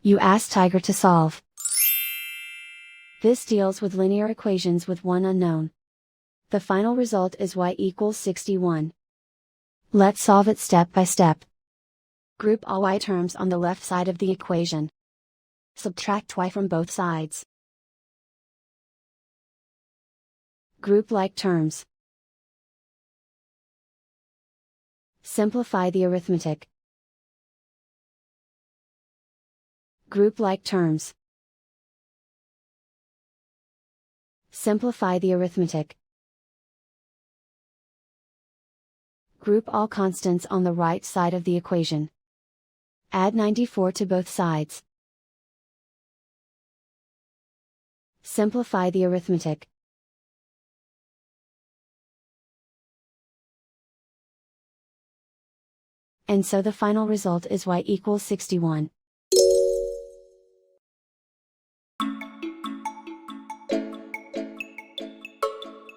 You ask Tiger to solve. This deals with linear equations with one unknown. The final result is y equals 61. Let's solve it step by step. Group all y terms on the left side of the equation. Subtract y from both sides. Group like terms. Simplify the arithmetic. Group like terms. Simplify the arithmetic. Group all constants on the right side of the equation. Add 94 to both sides. Simplify the arithmetic. And so the final result is y equals 61.